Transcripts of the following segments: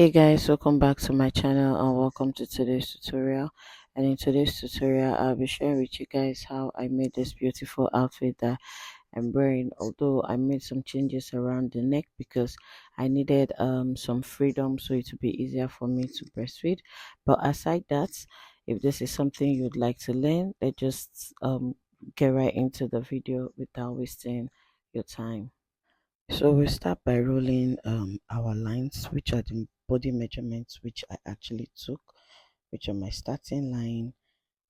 Hey guys, welcome back to my channel and welcome to today's tutorial. And in today's tutorial, I'll be sharing with you guys how I made this beautiful outfit that I'm wearing. Although I made some changes around the neck because I needed some freedom so it would be easier for me to breastfeed. But aside that, if this is something you'd like to learn, then just get right into the video without wasting your time. So we start by rolling our lines, which are the body measurements which I actually took, which are my starting line,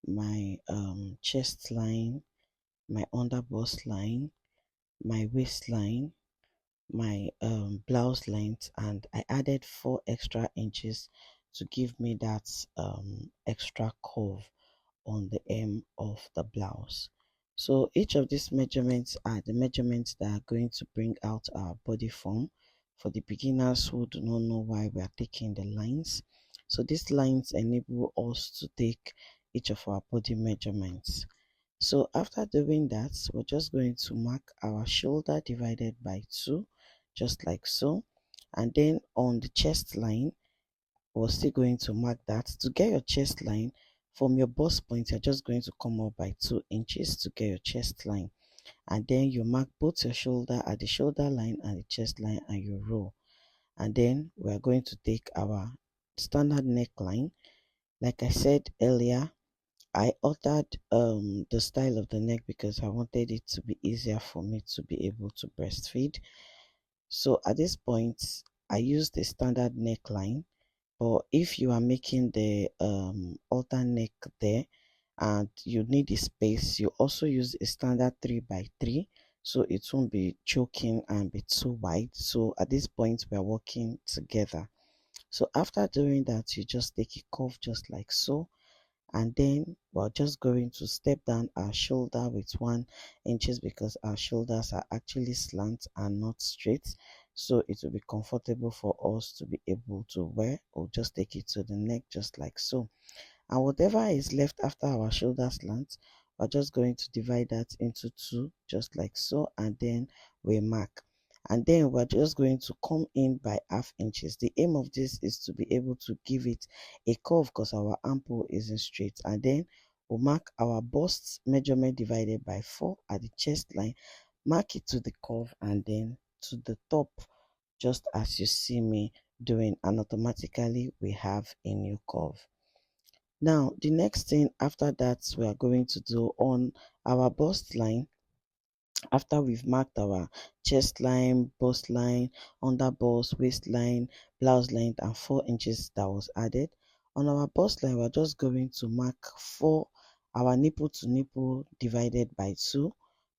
my chest line, my under bust line, my waistline, my blouse length, and I added 4 extra inches to give me that extra curve on the hem of the blouse. So each of these measurements are the measurements that are going to bring out our body form. For the beginners who do not know why we are taking the lines, so these lines enable us to take each of our body measurements. So after doing that, we're just going to mark our shoulder divided by 2, just like so. And then on the chest line, we're still going to mark that. To get your chest line, from your bust point, you're just going to come up by 2 inches to get your chest line. And then you mark both your shoulder at the shoulder line and the chest line and you roll. And then we're going to take our standard neckline. Like I said earlier, I altered the style of the neck because I wanted it to be easier for me to be able to breastfeed. So at this point, I used the standard neckline. But if you are making the alter neck there and you need a space, you also use a standard 3 by 3 so it won't be choking and be too wide. So at this point, we are working together. So after doing that, you just take a curve just like so, and then we're just going to step down our shoulder with 1 inches because our shoulders are actually slant and not straight, so it will be comfortable for us to be able to wear, or just take it to the neck just like so. And whatever is left after our shoulder slant, we're just going to divide that into 2 just like so, and then we mark. And then we're just going to come in by ½ inches. The aim of this is to be able to give it a curve because our armhole isn't straight. And then we'll mark our bust measurement divided by 4 at the chest line, mark it to the curve and then to the top, just as you see me doing, and automatically we have a new curve. Now the next thing after that we are going to do on our bust line, after we've marked our chest line, bust line, under bust, waistline, blouse length and 4 inches that was added. On our bust line, we're just going to mark for our nipple to nipple divided by 2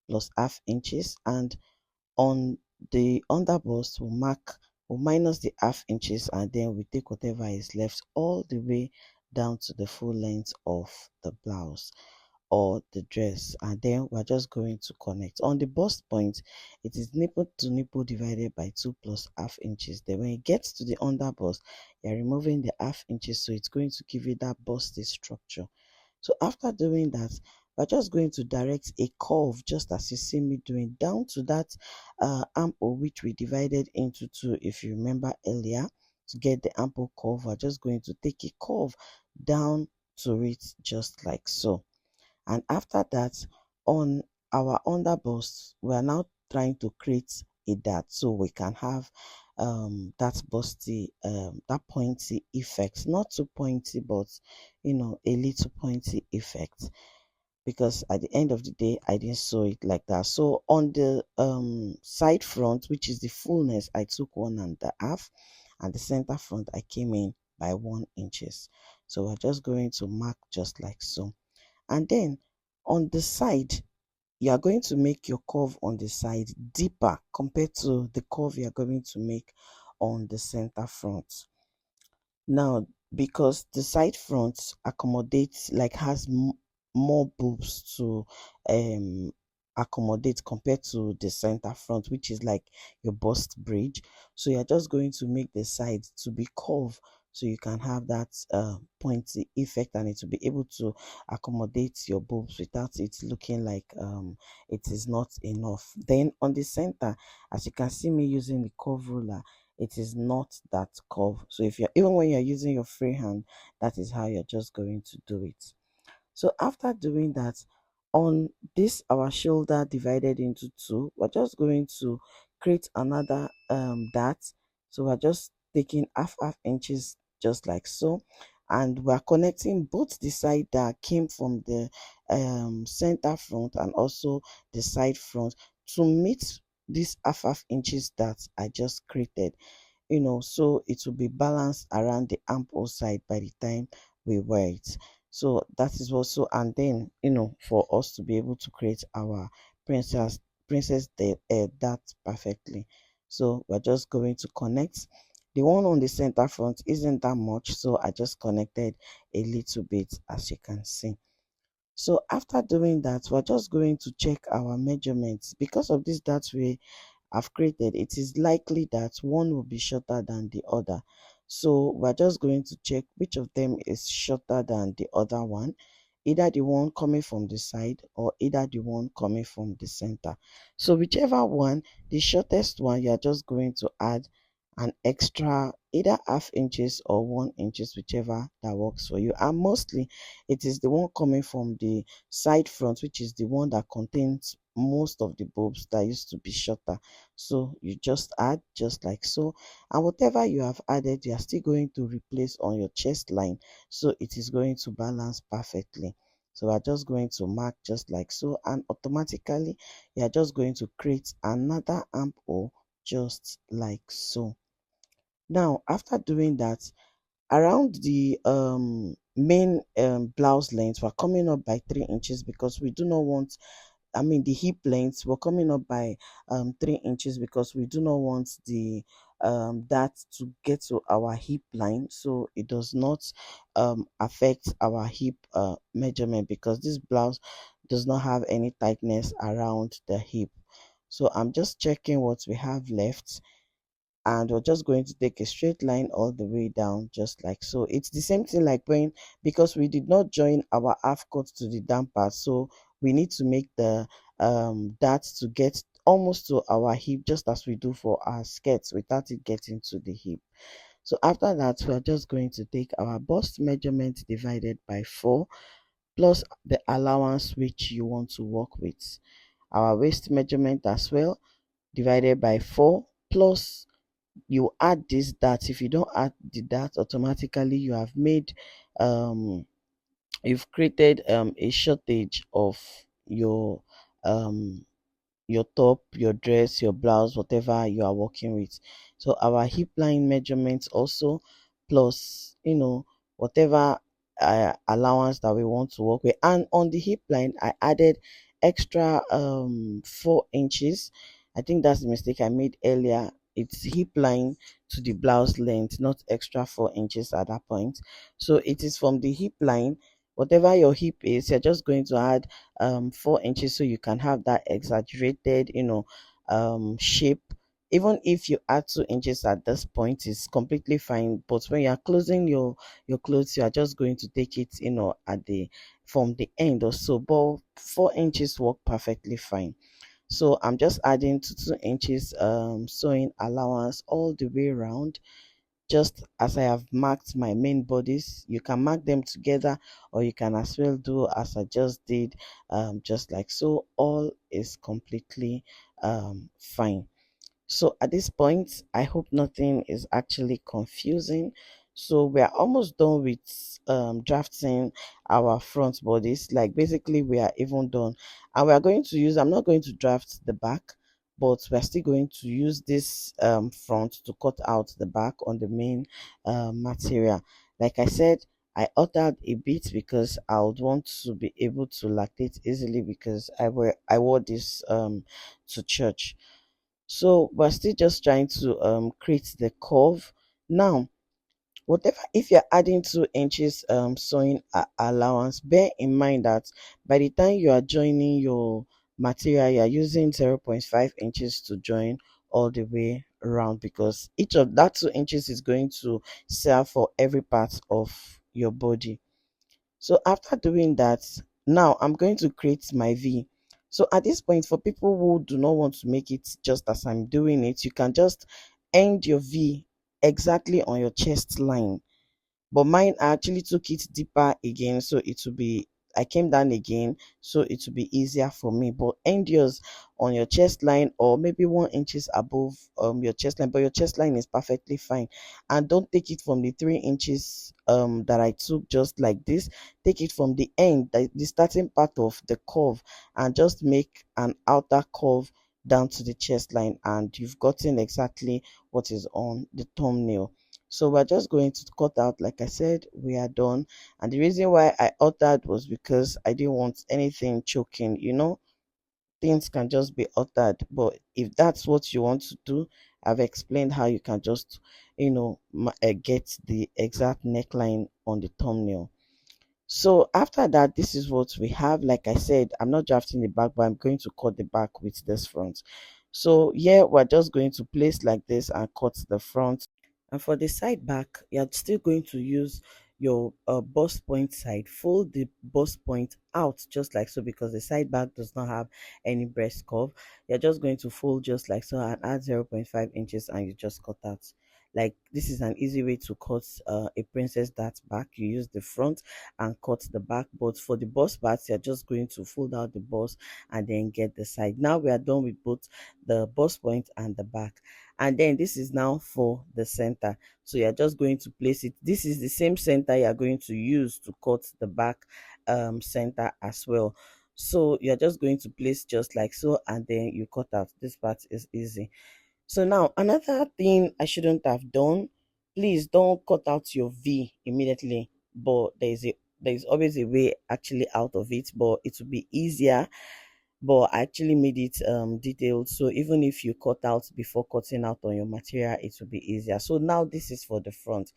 plus ½ inches, and on the under bust we'll minus the ½ inches, and then we take whatever is left all the way down to the full length of the blouse or the dress, and then we're just going to connect. On the bust point, it is nipple to nipple divided by 2 plus ½ inches. Then when it gets to the under bust, you're removing the ½ inches, so it's going to give you that busty structure. So after doing that, we're just going to direct a curve, just as you see me doing, down to that armhole which we divided into 2, if you remember earlier. To get the armhole curve, we're just going to take a curve down to it just like so. And after that, on our under bust, we are now trying to create a dart so we can have that busty, that pointy effect, not too pointy, but a little pointy effect, because at the end of the day I didn't sew it like that. So on the side front, which is the fullness, I took 1.5, and the center front I came in by 1 inches. So we're just going to mark just like so. And then on the side, you are going to make your curve on the side deeper compared to the curve you are going to make on the center front. Now, because the side front accommodates, like has more boobs to accommodate compared to the center front, which is like your bust bridge, so you're just going to make the sides to be curved so you can have that pointy effect, and it will be able to accommodate your boobs without it looking like it is not enough. Then on the center, as you can see me using the curve ruler, it is not that curve. So if you're even when you're using your free hand, that is how you're just going to do it. So after doing that, on this our shoulder divided into two, we're just going to create another dart. So we're just taking half inches just like so, and we're connecting both the side that came from the center front and also the side front to meet these half inches that I just created, so it will be balanced around the armhole side by the time we wear it. So that is also, and then for us to be able to create our princess that perfectly. So we're just going to connect. The one on the center front isn't that much, so I just connected a little bit, as you can see. So after doing that, we're just going to check our measurements. Because of this that we have created, it is likely that one will be shorter than the other. So we're just going to check which of them is shorter than the other one, either the one coming from the side or either the one coming from the center. So whichever one, the shortest one, you're just going to add an extra either half inches or 1 inches, whichever that works for you. And mostly it is the one coming from the side front, which is the one that contains most of the bulbs that used to be shorter. So you just add just like so, and whatever you have added, you are still going to replace on your chest line, so it is going to balance perfectly. So we're just going to mark just like so, and automatically you are just going to create another armhole just like so. Now after doing that, around the main blouse length, we're coming up by 3 inches because we do not want, I mean, the hip length, we're coming up by 3 inches because we do not want the that to get to our hip line, so it does not affect our hip measurement, because this blouse does not have any tightness around the hip. So I'm just checking what we have left, and we're just going to take a straight line all the way down just like so. It's the same thing like when, because we did not join our half cut to the down part, so we need to make the that to get almost to our hip, just as we do for our skirts without it getting to the hip. So after that, we're just going to take our bust measurement divided by 4 plus the allowance which you want to work with, our waist measurement as well divided by 4 plus you add this dart. If you don't add the dart, automatically you have made you've created a shortage of your um your top, your dress, your blouse, whatever you are working with. So our hip line measurements also, plus whatever allowance that we want to work with. And on the hip line, I added extra 4 inches. I think that's the mistake I made earlier. It's hip line to the blouse length, not extra 4 inches at that point. So it is from the hip line. Whatever your hip is, you're just going to add 4 inches, so you can have that exaggerated shape. Even if you add 2 inches at this point, is completely fine, but when you're closing your clothes, you are just going to take it at the from the end or so, but 4 inches work perfectly fine. So I'm just adding 2 inches sewing allowance all the way around, just as I have marked my main bodies. You can mark them together, or you can as well do as I just did, just like so. All is completely fine. So at this point, I hope nothing is actually confusing. So we are almost done with drafting our front bodies. Like basically, we are even done, and we are going to use. I'm not going to draft the back, but we're still going to use this front to cut out the back on the main material. Like I said, I altered a bit because I would want to be able to lactate easily, because I wore this to church. So we're still just trying to create the curve. Now whatever, if you're adding 2 inches sewing allowance, bear in mind that by the time you are joining your material, you're using 0.5 inches to join all the way around, because each of that 2 inches is going to serve for every part of your body. So after doing that, now I'm going to create my V. So at this point, for people who do not want to make it just as I'm doing it, you can just end your V exactly on your chest line. But mine, I actually took it deeper again, so it will be, I came down again, so it will be easier for me. But end yours on your chest line, or maybe 1 inches above your chest line, but your chest line is perfectly fine. And don't take it from the 3 inches that I took, just like this. Take it from the end, the starting part of the curve, and just make an outer curve down to the chest line, and you've gotten exactly what is on the thumbnail. So we're just going to cut out, like I said, we are done. And the reason why I altered was because I didn't want anything choking, things can just be altered. But if that's what you want to do, I've explained how you can just, get the exact neckline on the thumbnail. So after that, this is what we have. Like I said, I'm not drafting the back, but I'm going to cut the back with this front. So yeah, we're just going to place like this and cut the front. And for the side back, you're still going to use your bust point side. Fold the bust point out just like so, because the side back does not have any breast curve. You're just going to fold just like so and add 0.5 inches, and you just cut out. Like, this is an easy way to cut a princess dart back. You use the front and cut the back, but for the bust parts, you're just going to fold out the bust and then get the side. Now we are done with both the bust point and the back. And then this is now for the center, so you're just going to place it. This is the same center you're going to use to cut the back center as well. So you're just going to place just like so, and then you cut out. This part is easy. So now, another thing I shouldn't have done, please don't cut out your V immediately, but there's always a way actually out of it, but it will be easier. But I actually made it detailed, so even if you cut out before cutting out on your material, it will be easier. So now this is for the front.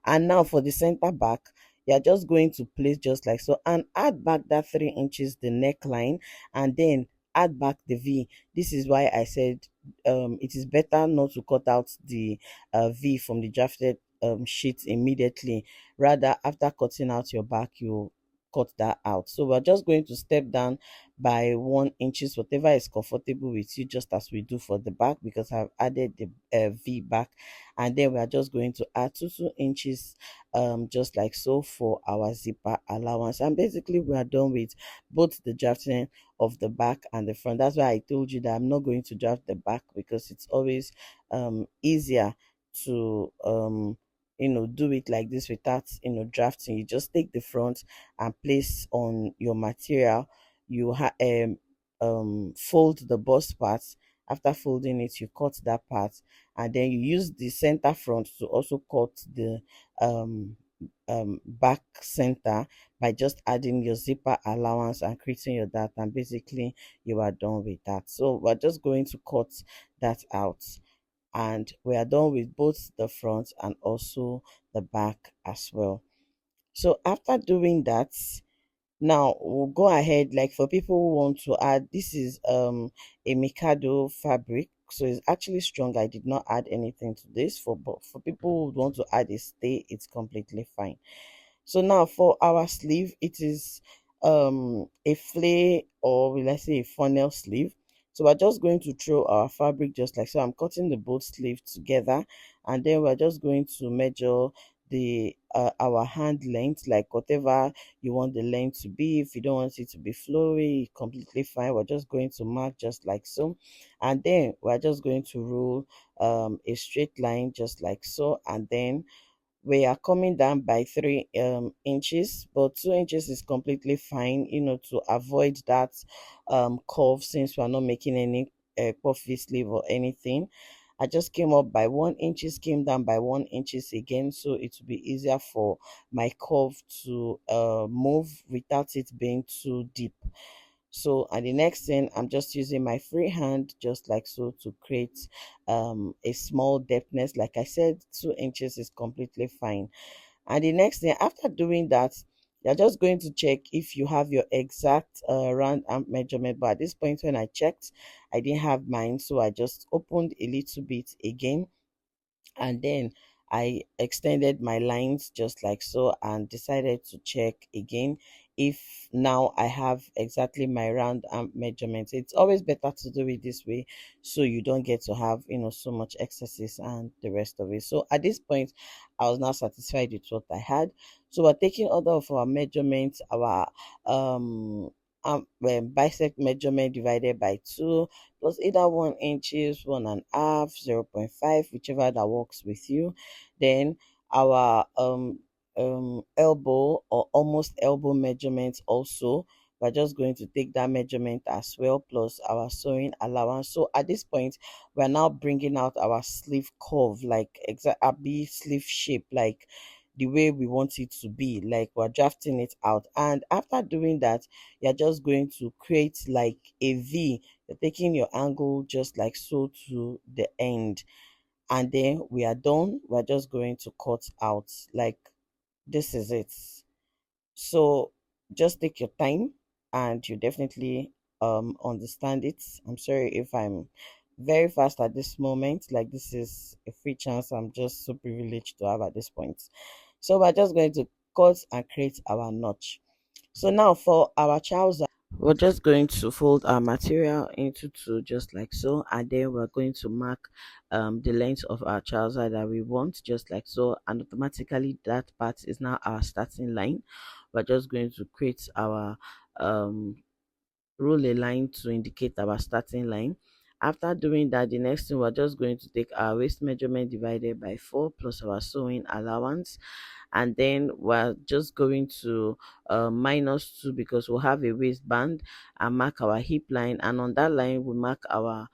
And now for the center back, you're just going to place just like so, and add back that 3 inches the neckline, and then add back the V. This is why I said it is better not to cut out the V from the drafted sheet immediately. Rather, after cutting out your back, you cut that out. So we're just going to step down by 1 inches, whatever is comfortable with you, just as we do for the back, because I've added the V back. And then we are just going to add 2 inches just like so for our zipper allowance. And basically we are done with both the drafting of the back and the front. That's why I told you that I'm not going to draft the back, because it's always easier to do it like this without drafting. You just take the front and place on your material. You fold the bust part. After folding it, you cut that part, and then you use the center front to also cut the um back center by just adding your zipper allowance and creating your dart, and basically you are done with that. So we're just going to cut that out, and we are done with both the front and also the back as well. So after doing that, now we'll go ahead, like for people who want to add, this is a Mikado fabric, so it's actually strong. I did not add anything to this. But for people who want to add a stay, it's completely fine. So now for our sleeve, it is a flay, or let's say a funnel sleeve. So we're just going to throw our fabric just like so. I'm cutting the both sleeve together, and then we're just going to measure the our hand length, like whatever you want the length to be. If you don't want it to be flowy, completely fine. We're just going to mark just like so, and then we're just going to roll a straight line just like so, and then we are coming down by 3 inches, but 2 inches is completely fine, to avoid that curve, since we're not making any puffy sleeve or anything. I just came up by 1 inches, came down by 1 inches again, so it will be easier for my curve to move without it being too deep. So, and the next thing, I'm just using my free hand just like so to create a small depthness. Like I said, 2 inches is completely fine. And the next thing, after doing that, you're just going to check if you have your exact round arm measurement. But at this point, when I checked, I didn't have mine, so I just opened a little bit again, and then I extended my lines just like so, and decided to check again if now I have exactly my round arm measurements. It's always better to do it this way, so you don't get to have, so much excesses and the rest of it. So at this point, I was now satisfied with what I had. So we're taking order of our measurements, our bicep measurement divided by 2, plus either 1 inches, 1.5, 0.5, whichever that works with you. Then our elbow or almost elbow measurements also, we're just going to take that measurement as well, plus our sewing allowance. So at this point, we're now bringing out our sleeve curve, like exact a B sleeve shape, like the way we want it to be, like we're drafting it out. And after doing that, you're just going to create like a V. You're taking your angle just like so to the end, and then we are done. We're just going to cut out, like this is it. So just take your time and you definitely understand it. I'm sorry if I'm very fast at this moment, like this is a free chance I'm just so privileged to have at this point. So we're just going to cut and create our notch. So now for our trouser, we're just going to fold our material into two, just like so, and then we're going to mark the length of our trouser that we want, just like so, and automatically that part is now our starting line. We're just going to create our um roll a line to indicate our starting line. After doing that, the next thing, we're just going to take our waist measurement divided by 4 plus our sewing allowance, and then we're just going to minus 2, because we'll have a waistband, and mark our hip line, and on that line we mark our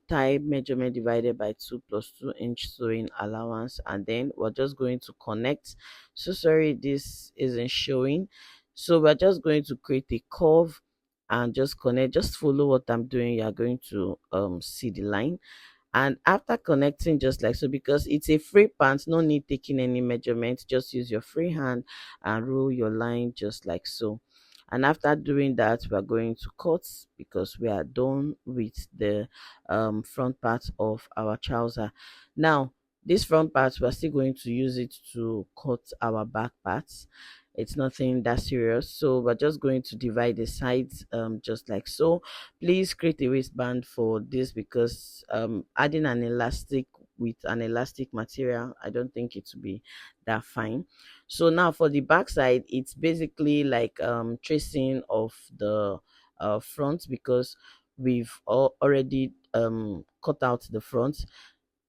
thigh measurement divided by 2 plus 2-inch sewing allowance, and then we're just going to connect. So sorry this isn't showing, so we're just going to create a curve and just connect. Just follow what I'm doing, you're going to see the line. And after connecting just like so, because it's a free pant, no need taking any measurement, just use your free hand and roll your line just like so. And after doing that, we're going to cut, because we are done with the front part of our trouser. Now this front part, we're still going to use it to cut our back parts. It's nothing that serious, so we're just going to divide the sides just like so. Please create a waistband for this, because adding an elastic with an elastic material, I don't think it will be that fine. So now for the back side, it's basically like tracing of the front, because we've already cut out the front.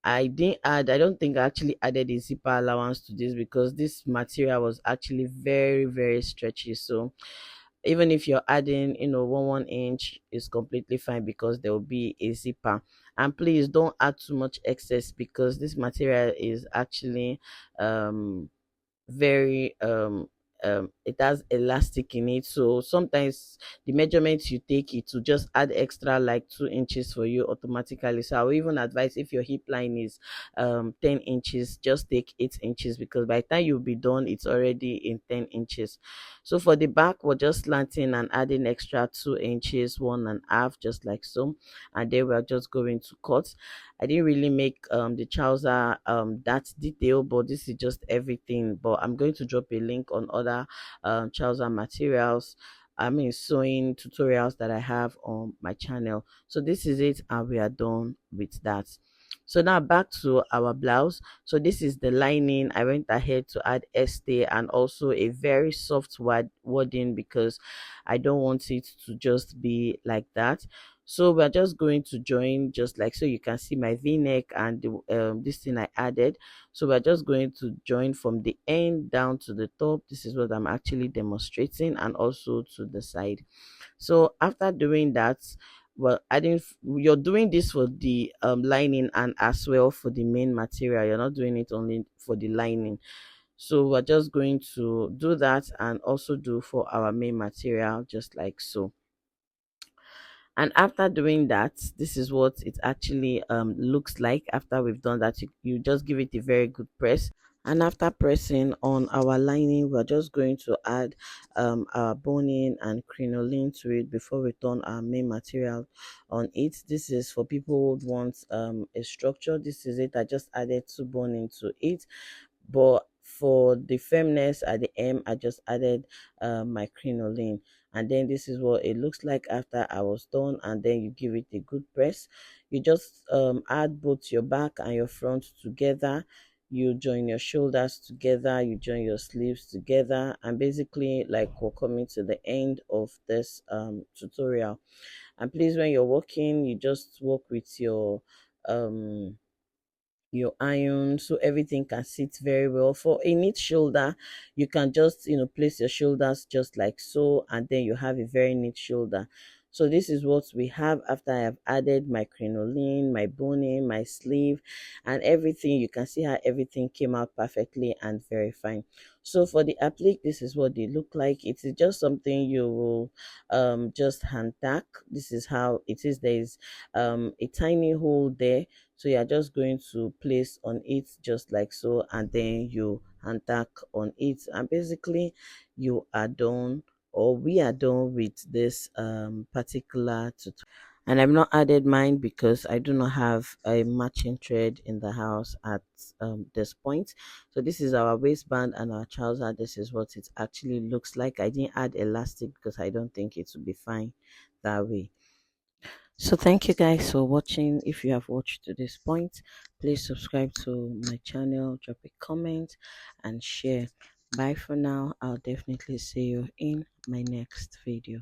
I don't think I actually added a zipper allowance to this, because this material was actually very, very stretchy. So even if you're adding, 1 inch is completely fine, because there will be a zipper. And please don't add too much excess, because this material is actually very it has elastic in it, so sometimes the measurements you take, it to just add extra like 2 inches for you automatically. So I will even advise, if your hip line is 10 inches, just take 8 inches, because by the time you'll be done, it's already in 10 inches. So for the back, we're just slanting and adding extra 2 inches, 1.5, just like so, and then we're just going to cut. I didn't really make the trouser that detail, but this is just everything. But I'm going to drop a link on other trouser materials, I mean sewing tutorials, that I have on my channel. So this is it, and we are done with that. So now back to our blouse. So this is the lining. I went ahead to add stay and also a very soft wording, because I don't want it to just be like that. So we're just going to join just like so. You can see my v-neck and this thing I added. So we're just going to join from the end down to the top. This is what I'm actually demonstrating, and also to the side. So after doing that, well, you're doing this for the lining and as well for the main material. You're not doing it only for the lining. So we're just going to do that and also do for our main material, just like so. And after doing that, this is what it actually looks like. After we've done that, you just give it a very good press. And after pressing on our lining, we're just going to add our boning and crinoline to it before we turn our main material on it. This is for people who want a structure. This is it. I just added 2 boning to it, but for the firmness at the hem, I just added my crinoline. And then this is what it looks like after I was done. And then you give it a good press. You just add both your back and your front together. You join your shoulders together, you join your sleeves together, and basically, like, we're coming to the end of this tutorial. And please, when you're working, you just work with your iron so everything can sit very well. For a neat shoulder, you can just place your shoulders just like so, and then you have a very neat shoulder. So this is what we have after I have added my crinoline, my boning, my sleeve, and everything. You can see how everything came out perfectly and very fine. So for the applique, this is what they look like. It is just something you will just hand tack. This is how it is. There is a tiny hole there, so you're just going to place on it just like so, and then you hand tack on it, and basically you are done, or we are done with this particular tutorial. And I've not added mine because I do not have a matching thread in the house at this point. So this is our waistband and our trouser. This is what it actually looks like. I didn't add elastic because I don't think it would be fine that way. So thank you guys for watching. If you have watched to this point, please subscribe to my channel, drop a comment, and share. Bye for now. I'll definitely see you in my next video.